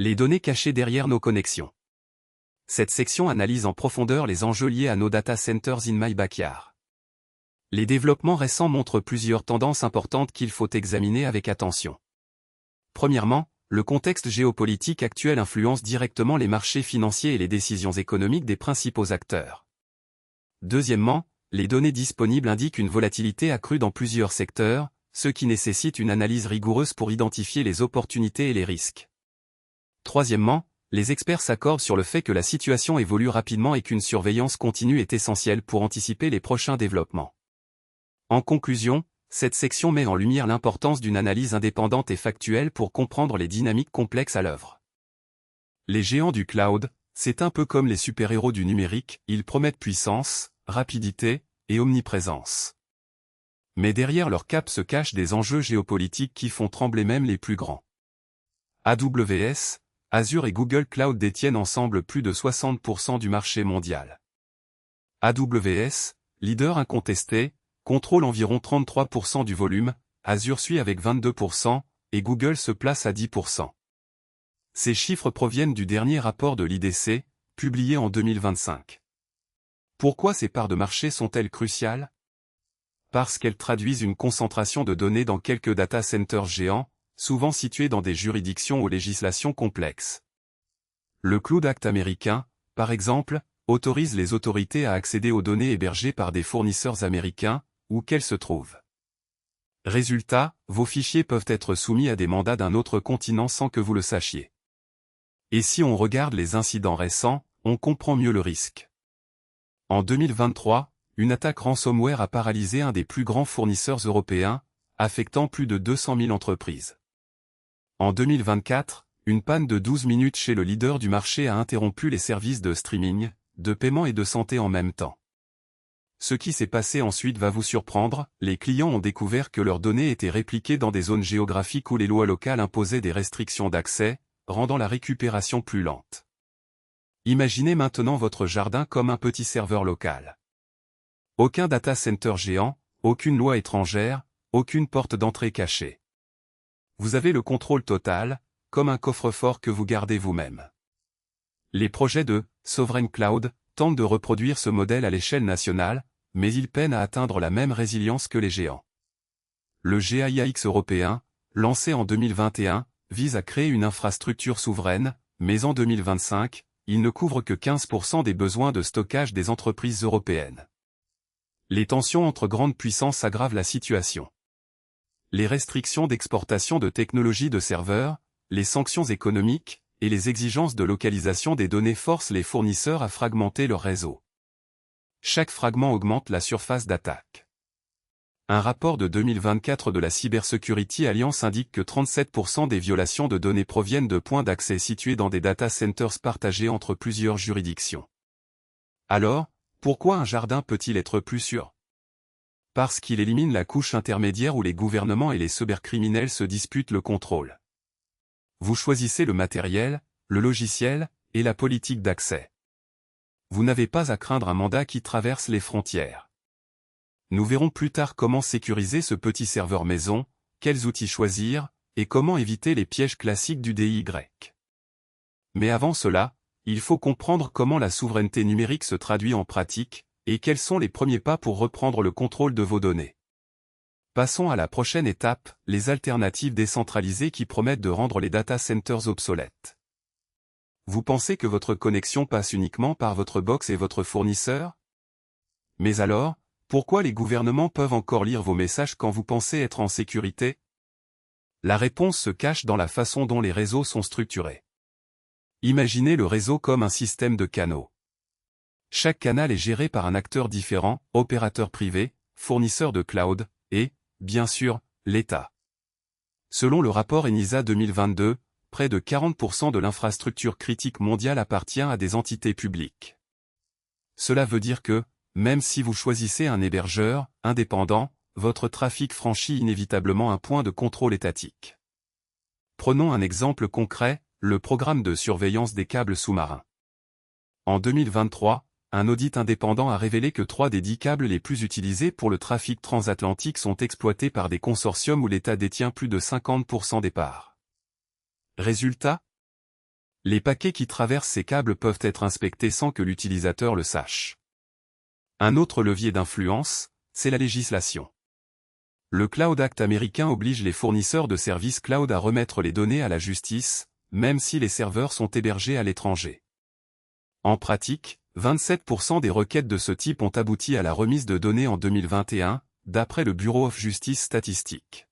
Les données cachées derrière nos connexions. Cette section analyse en profondeur les enjeux liés à nos data centers in my backyard. Les développements récents montrent plusieurs tendances importantes qu'il faut examiner avec attention. Premièrement, le contexte géopolitique actuel influence directement les marchés financiers et les décisions économiques des principaux acteurs. Deuxièmement, les données disponibles indiquent une volatilité accrue dans plusieurs secteurs, ce qui nécessite une analyse rigoureuse pour identifier les opportunités et les risques. Troisièmement, les experts s'accordent sur le fait que la situation évolue rapidement et qu'une surveillance continue est essentielle pour anticiper les prochains développements. En conclusion, cette section met en lumière l'importance d'une analyse indépendante et factuelle pour comprendre les dynamiques complexes à l'œuvre. Les géants du cloud, c'est un peu comme les super-héros du numérique, ils promettent puissance, rapidité et omniprésence. Mais derrière leur cape se cachent des enjeux géopolitiques qui font trembler même les plus grands. AWS, Azure et Google Cloud détiennent ensemble plus de 60% du marché mondial. AWS, leader incontesté, contrôle environ 33% du volume, Azure suit avec 22%, et Google se place à 10%. Ces chiffres proviennent du dernier rapport de l'IDC, publié en 2025. Pourquoi ces parts de marché sont-elles cruciales? Parce qu'elles traduisent une concentration de données dans quelques data centers géants, souvent situés dans des juridictions aux législations complexes. Le Cloud Act américain, par exemple, autorise les autorités à accéder aux données hébergées par des fournisseurs américains, où qu'elles se trouvent. Résultat, vos fichiers peuvent être soumis à des mandats d'un autre continent sans que vous le sachiez. Et si on regarde les incidents récents, on comprend mieux le risque. En 2023, une attaque ransomware a paralysé un des plus grands fournisseurs européens, affectant plus de 200 000 entreprises. En 2024, une panne de 12 minutes chez le leader du marché a interrompu les services de streaming, de paiement et de santé en même temps. Ce qui s'est passé ensuite va vous surprendre, les clients ont découvert que leurs données étaient répliquées dans des zones géographiques où les lois locales imposaient des restrictions d'accès, rendant la récupération plus lente. Imaginez maintenant votre jardin comme un petit serveur local. Aucun data center géant, aucune loi étrangère, aucune porte d'entrée cachée. Vous avez le contrôle total, comme un coffre-fort que vous gardez vous-même. Les projets de Sovereign Cloud tentent de reproduire ce modèle à l'échelle nationale, mais ils peinent à atteindre la même résilience que les géants. Le GAIAX européen, lancé en 2021, vise à créer une infrastructure souveraine, mais en 2025, il ne couvre que 15% des besoins de stockage des entreprises européennes. Les tensions entre grandes puissances aggravent la situation. Les restrictions d'exportation de technologies de serveurs, les sanctions économiques, et les exigences de localisation des données forcent les fournisseurs à fragmenter leur réseau. Chaque fragment augmente la surface d'attaque. Un rapport de 2024 de la Cybersecurity Alliance indique que 37% des violations de données proviennent de points d'accès situés dans des data centers partagés entre plusieurs juridictions. Alors, pourquoi un jardin peut-il être plus sûr? Parce qu'il élimine la couche intermédiaire où les gouvernements et les cybercriminels se disputent le contrôle. Vous choisissez le matériel, le logiciel, et la politique d'accès. Vous n'avez pas à craindre un mandat qui traverse les frontières. Nous verrons plus tard comment sécuriser ce petit serveur maison, quels outils choisir, et comment éviter les pièges classiques du DIY. Mais avant cela, il faut comprendre comment la souveraineté numérique se traduit en pratique, et quels sont les premiers pas pour reprendre le contrôle de vos données. Passons à la prochaine étape, les alternatives décentralisées qui promettent de rendre les data centers obsolètes. Vous pensez que votre connexion passe uniquement par votre box et votre fournisseur? Mais alors, pourquoi les gouvernements peuvent encore lire vos messages quand vous pensez être en sécurité? La réponse se cache dans la façon dont les réseaux sont structurés. Imaginez le réseau comme un système de canaux. Chaque canal est géré par un acteur différent, opérateur privé, fournisseur de cloud, et, bien sûr, l'État. Selon le rapport ENISA 2022, près de 40% de l'infrastructure critique mondiale appartient à des entités publiques. Cela veut dire que, même si vous choisissez un hébergeur indépendant, votre trafic franchit inévitablement un point de contrôle étatique. Prenons un exemple concret, le programme de surveillance des câbles sous-marins. En 2023, un audit indépendant a révélé que 3 des 10 câbles les plus utilisés pour le trafic transatlantique sont exploités par des consortiums où l'État détient plus de 50% des parts. Résultat? Les paquets qui traversent ces câbles peuvent être inspectés sans que l'utilisateur le sache. Un autre levier d'influence, c'est la législation. Le Cloud Act américain oblige les fournisseurs de services cloud à remettre les données à la justice, même si les serveurs sont hébergés à l'étranger. En pratique, 27% des requêtes de ce type ont abouti à la remise de données en 2021, d'après le Bureau of Justice Statistics.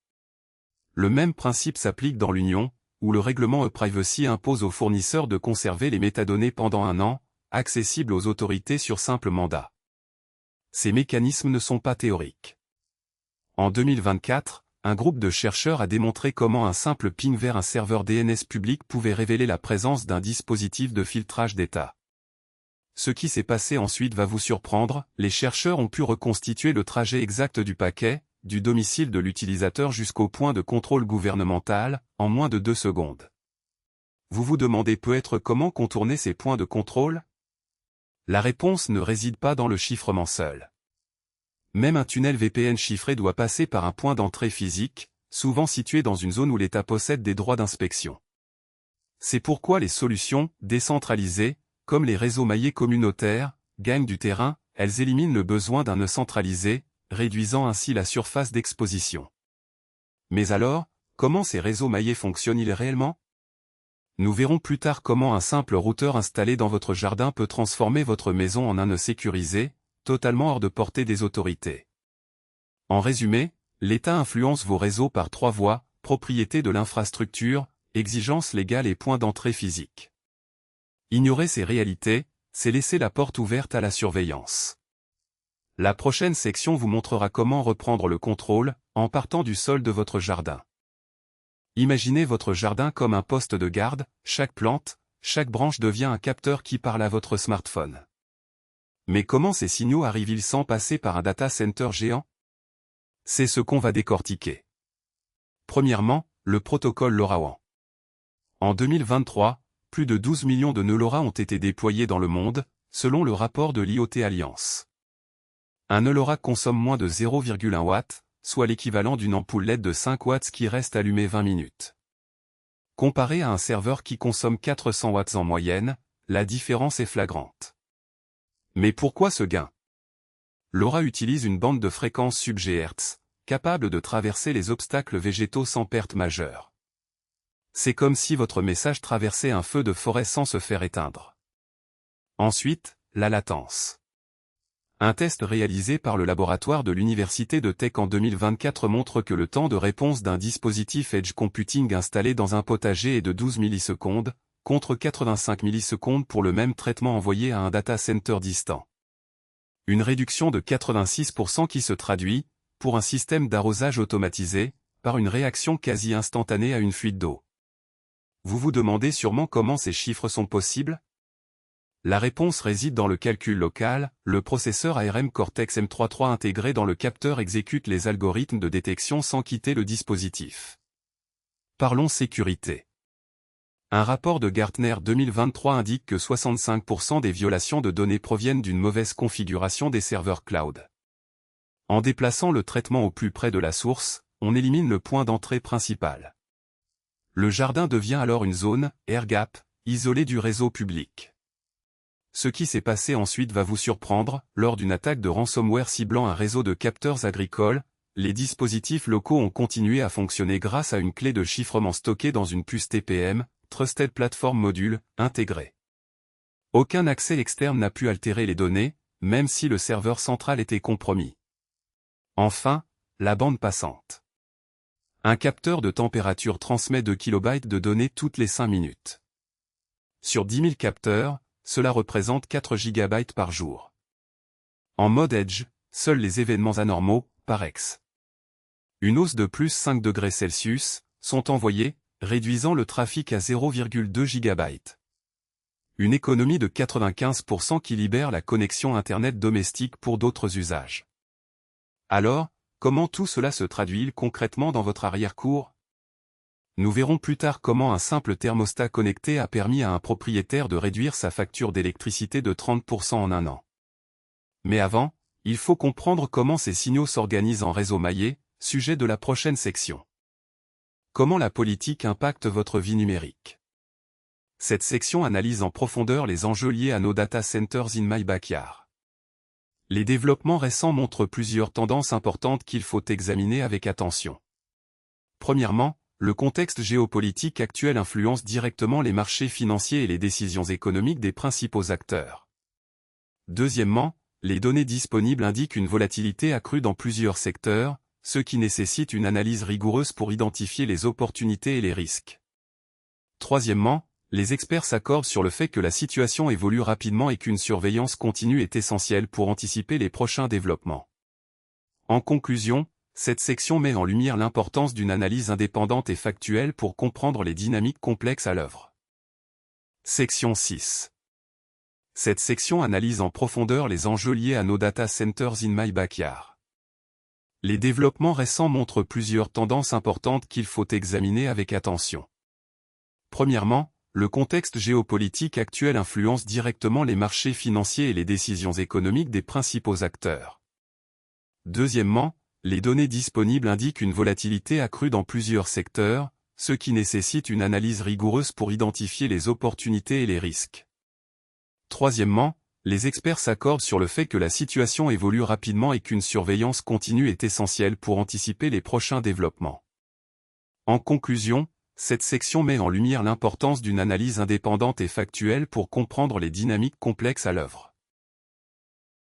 Le même principe s'applique dans l'Union, où le règlement e-privacy impose aux fournisseurs de conserver les métadonnées pendant 1 an, accessibles aux autorités sur simple mandat. Ces mécanismes ne sont pas théoriques. En 2024, un groupe de chercheurs a démontré comment un simple ping vers un serveur DNS public pouvait révéler la présence d'un dispositif de filtrage d'état. Ce qui s'est passé ensuite va vous surprendre, les chercheurs ont pu reconstituer le trajet exact du paquet, du domicile de l'utilisateur jusqu'au point de contrôle gouvernemental, en moins de 2 secondes. Vous vous demandez peut-être comment contourner ces points de contrôle? La réponse ne réside pas dans le chiffrement seul. Même un tunnel VPN chiffré doit passer par un point d'entrée physique, souvent situé dans une zone où l'État possède des droits d'inspection. C'est pourquoi les solutions décentralisées, comme les réseaux maillés communautaires, gagnent du terrain, elles éliminent le besoin d'un nœud centralisé, réduisant ainsi la surface d'exposition. Mais alors, comment ces réseaux maillés fonctionnent-ils réellement? Nous verrons plus tard comment un simple routeur installé dans votre jardin peut transformer votre maison en un nœud sécurisé, totalement hors de portée des autorités. En résumé, l'État influence vos réseaux par 3 voies: propriété de l'infrastructure, exigences légales et points d'entrée physiques. Ignorer ces réalités, c'est laisser la porte ouverte à la surveillance. La prochaine section vous montrera comment reprendre le contrôle, en partant du sol de votre jardin. Imaginez votre jardin comme un poste de garde, chaque plante, chaque branche devient un capteur qui parle à votre smartphone. Mais comment ces signaux arrivent-ils sans passer par un data center géant? C'est ce qu'on va décortiquer. Premièrement, le protocole LoRaWAN. En 2023, plus de 12 millions de nœuds LoRa ont été déployés dans le monde, selon le rapport de l'IoT Alliance. Un nœud LoRa consomme moins de 0,1 watts, soit l'équivalent d'une ampoule LED de 5 watts qui reste allumée 20 minutes. Comparé à un serveur qui consomme 400 watts en moyenne, la différence est flagrante. Mais pourquoi ce gain? LoRa utilise une bande de fréquence sub-GHz, capable de traverser les obstacles végétaux sans perte majeure. C'est comme si votre message traversait un feu de forêt sans se faire éteindre. Ensuite, la latence. Un test réalisé par le laboratoire de l'Université de Tech en 2024 montre que le temps de réponse d'un dispositif Edge Computing installé dans un potager est de 12 millisecondes, contre 85 millisecondes pour le même traitement envoyé à un data center distant. Une réduction de 86% qui se traduit, pour un système d'arrosage automatisé, par une réaction quasi instantanée à une fuite d'eau. Vous vous demandez sûrement comment ces chiffres sont possibles? La réponse réside dans le calcul local. Le processeur ARM Cortex-M3 intégré dans le capteur exécute les algorithmes de détection sans quitter le dispositif. Parlons sécurité. Un rapport de Gartner 2023 indique que 65% des violations de données proviennent d'une mauvaise configuration des serveurs cloud. En déplaçant le traitement au plus près de la source, on élimine le point d'entrée principal. Le jardin devient alors une zone, air gap, isolée du réseau public. Ce qui s'est passé ensuite va vous surprendre. Lors d'une attaque de ransomware ciblant un réseau de capteurs agricoles, les dispositifs locaux ont continué à fonctionner grâce à une clé de chiffrement stockée dans une puce TPM, Trusted Platform Module, intégrée. Aucun accès externe n'a pu altérer les données, même si le serveur central était compromis. Enfin, la bande passante. Un capteur de température transmet 2 KB de données toutes les 5 minutes. Sur 10 000 capteurs, cela représente 4 GB par jour. En mode Edge, seuls les événements anormaux, par ex. Une hausse de plus 5 degrés Celsius, sont envoyés, réduisant le trafic à 0,2 GB. Une économie de 95% qui libère la connexion Internet domestique pour d'autres usages. Alors, comment tout cela se traduit concrètement dans votre arrière-cour? Nous verrons plus tard comment un simple thermostat connecté a permis à un propriétaire de réduire sa facture d'électricité de 30% en 1 an. Mais avant, il faut comprendre comment ces signaux s'organisent en réseau maillé, sujet de la prochaine section. Comment la politique impacte votre vie numérique? Cette section analyse en profondeur les enjeux liés à nos data centers in my backyard. Les développements récents montrent plusieurs tendances importantes qu'il faut examiner avec attention. Premièrement, le contexte géopolitique actuel influence directement les marchés financiers et les décisions économiques des principaux acteurs. Deuxièmement, les données disponibles indiquent une volatilité accrue dans plusieurs secteurs, ce qui nécessite une analyse rigoureuse pour identifier les opportunités et les risques. Troisièmement, les experts s'accordent sur le fait que la situation évolue rapidement et qu'une surveillance continue est essentielle pour anticiper les prochains développements. En conclusion, cette section met en lumière l'importance d'une analyse indépendante et factuelle pour comprendre les dynamiques complexes à l'œuvre. Section 6. Cette section analyse en profondeur les enjeux liés à nos data centers in my backyard. Les développements récents montrent plusieurs tendances importantes qu'il faut examiner avec attention. Premièrement, le contexte géopolitique actuel influence directement les marchés financiers et les décisions économiques des principaux acteurs. Deuxièmement, les données disponibles indiquent une volatilité accrue dans plusieurs secteurs, ce qui nécessite une analyse rigoureuse pour identifier les opportunités et les risques. Troisièmement, les experts s'accordent sur le fait que la situation évolue rapidement et qu'une surveillance continue est essentielle pour anticiper les prochains développements. En conclusion, cette section met en lumière l'importance d'une analyse indépendante et factuelle pour comprendre les dynamiques complexes à l'œuvre.